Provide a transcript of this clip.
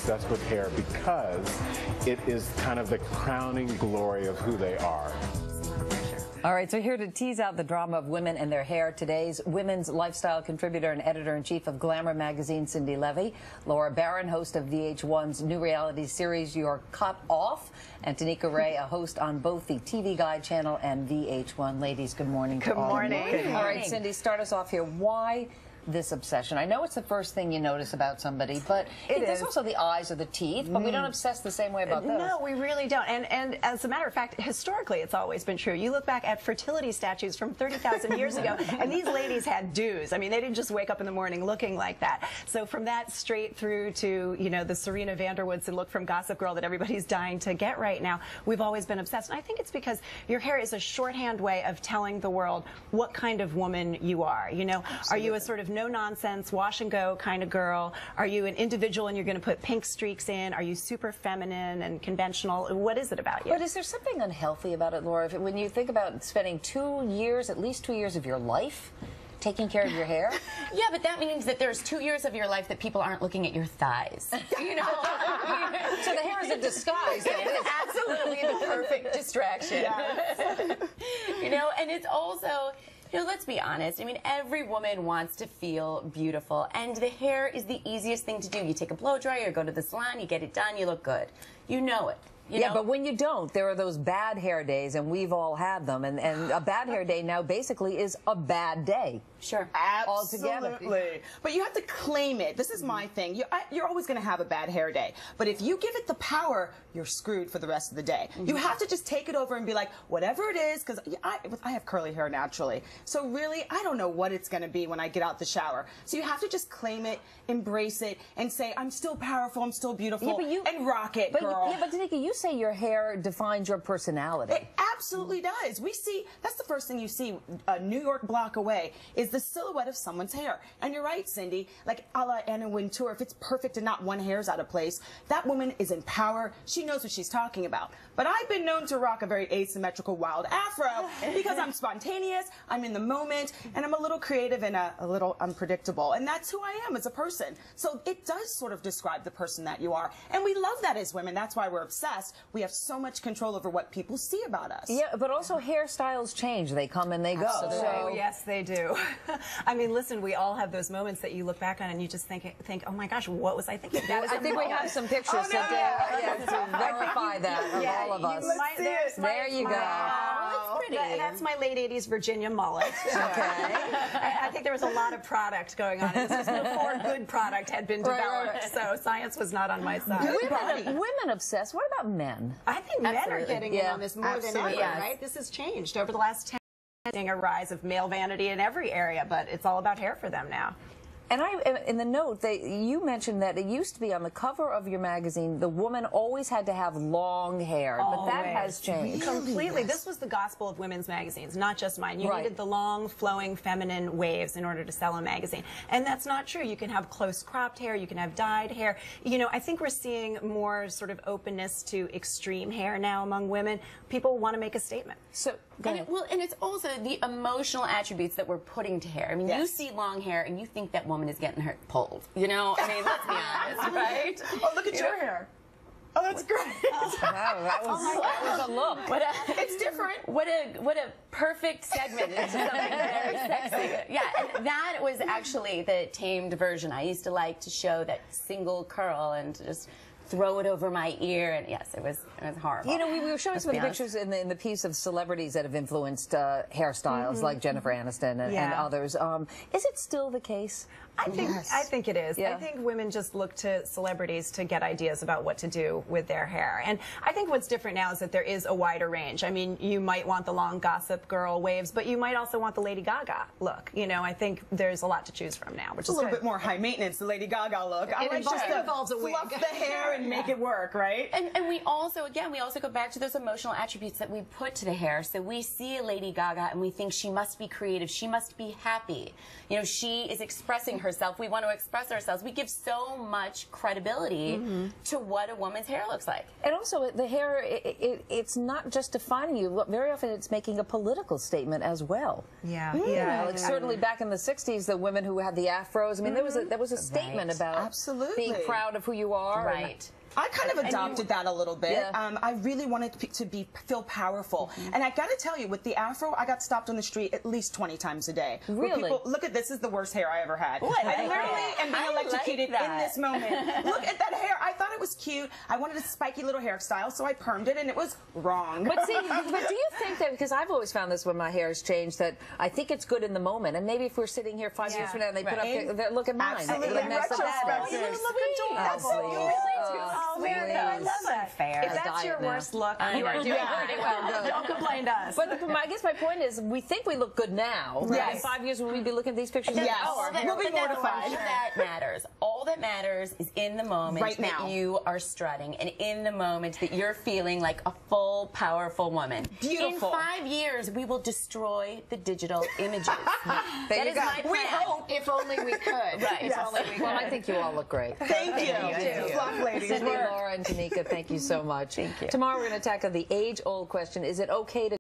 obsessed with hair because it is kind of the crowning glory of who they are. All right, so here to tease out the drama of women and their hair, today's women's lifestyle contributor and editor-in-chief of Glamour magazine, Cindy Levy, Laura Barron, host of VH1's new reality series, You're Cut Off, and Tanika Ray, a host on both the TV Guide channel and VH1. Ladies, good morning. Good morning. Good morning. All right, Cindy, start us off here. Why this obsession? I know it's the first thing you notice about somebody, but there's also the eyes or the teeth, but we don't obsess the same way about those. No, we really don't. And as a matter of fact, historically, it's always been true. You look back at fertility statues from 30,000 years ago, and these ladies had dues. I mean, they didn't just wake up in the morning looking like that. So from that straight through to, you know, the Serena Vanderwoods look from Gossip Girl that everybody's dying to get right now, we've always been obsessed. And I think it's because your hair is a shorthand way of telling the world what kind of woman you are. You know, are you a sort of no-nonsense, wash-and-go kind of girl? Are you an individual and you're going to put pink streaks in? Are you super feminine and conventional? What is it about you? But is there something unhealthy about it, Laura? When you think about spending 2 years, at least 2 years of your life, taking care of your hair? Yeah, but that means that there's 2 years of your life that people aren't looking at your thighs. You know? So the hair is a disguise. It is absolutely the perfect distraction. Yes. You know, and it's also, you know, let's be honest. I mean, every woman wants to feel beautiful, and the hair is the easiest thing to do. You take a blow dryer, you go to the salon, you get it done, you look good. You know it. You know? But when you don't, there are those bad hair days, and we've all had them. And a bad hair day now basically is a bad day. Sure. Absolutely. But you have to claim it. This is my thing. You're always going to have a bad hair day. But if you give it the power, you're screwed for the rest of the day. You have to just take it over and be like, whatever it is, because I have curly hair naturally. So really, I don't know what it's going to be when I get out the shower. So you have to just claim it, embrace it, and say, I'm still powerful, I'm still beautiful, and rock it, girl. But Tanika, you say your hair defines your personality. It absolutely does. We see, that's the first thing you see a New York block away is the silhouette of someone's hair. And you're right, Cindy, like a la Anna Wintour, if it's perfect and not one hair's out of place, that woman is in power. She knows what she's talking about. But I've been known to rock a very asymmetrical wild afro because I'm spontaneous, I'm in the moment, and I'm a little creative and a little unpredictable. And that's who I am as a person. So it does sort of describe the person that you are. And we love that as women. That's why we're obsessed. We have so much control over what people see about us. Yeah, but also hairstyles change. They come and they go. Absolutely. So yes, they do. I mean, listen, we all have those moments that you look back on and you just think, oh my gosh, what was I thinking? I think we have some pictures to verify that of all of us. There you go. Oh, that's pretty. That's my late 80s Virginia mullet. Okay. I think there was a lot of product going on. This was before good product had been developed, so science was not on my side. Women obsessed. What about men? I think men are getting in on this more than ever, right? This has changed over the last 10 years. Seeing a rise of male vanity in every area, but it's all about hair for them now. And in the note, you mentioned that it used to be on the cover of your magazine, the woman always had to have long hair, but that has changed. Completely. Yes. This was the gospel of women's magazines, not just mine. You needed the long, flowing, feminine waves in order to sell a magazine. And that's not true. You can have close cropped hair, you can have dyed hair. You know, I think we're seeing more sort of openness to extreme hair now among women. People want to make a statement. So, and it's also the emotional attributes that we're putting to hair. I mean, you see long hair and you think that woman is getting her pulled. You know, I mean, let's be honest, right? Oh, look at your hair. Oh, that's great. Wow, that was a look. It's different. What a perfect segment into something very sexy. Yeah, and that was actually the tamed version. I used to like to show that single curl and just throw it over my ear, and yes, it was horrible. You know, we were showing some of the pictures in the piece of celebrities that have influenced hairstyles, like Jennifer Aniston and others. Is it still the case? I think it is. I think women just look to celebrities to get ideas about what to do with their hair. And I think what's different now is that there is a wider range. I mean, you might want the long Gossip Girl waves, but you might also want the Lady Gaga look. You know, I think there's a lot to choose from now, which is a little bit more high maintenance, the Lady Gaga look. I like just involves a wig. Fluff the hair and and make it work, right? And we also, again, go back to those emotional attributes that we put to the hair. So we see a Lady Gaga and we think she must be creative, she must be happy. You know, she is expressing herself. We want to express ourselves. We give so much credibility to what a woman's hair looks like. And also, the hair, it's not just defining you. Very often it's making a political statement as well. Yeah. Like certainly back in the 60s, the women who had the afros, I mean, there was a statement about Absolutely. being proud of who you are. Right. I kind of adopted that a little bit. Yeah. I really wanted to feel powerful. And I got to tell you, with the afro, I got stopped on the street at least 20 times a day. Really? Where people, look at this, is the worst hair I ever had. I literally am being electrocuted in this moment. Look at that hair. I thought it was cute. I wanted a spiky little hairstyle, so I permed it, and it was wrong. But see, but do you think that, because I've always found this when my hair has changed, that I think it's good in the moment, and maybe if we're sitting here 5 years from now and they put up, look at mine. Absolutely. Look at that. Retrospective. You look adorable. Oh, You really do. Oh, Meredith, I love that. Fair. If that's your worst look, you are doing pretty well. Don't complain to us. But I guess my point is, we think we look good now. Yes. In 5 years, will we be looking at these pictures? Yes. Now? We'll be mortified. All that matters. All that matters is in the moment Right now. that you are strutting, and in the moment that you're feeling like a full, powerful woman. Beautiful. In 5 years, we will destroy the digital images. That you is go. my plan. We hope. If only we could. Right. Yes. Well, I think you all look great. Thank you. Fluff ladies. Cindy, Laura, and Tanika, thank you so much. Thank you. Tomorrow we're going to tackle the age-old question, is it okay to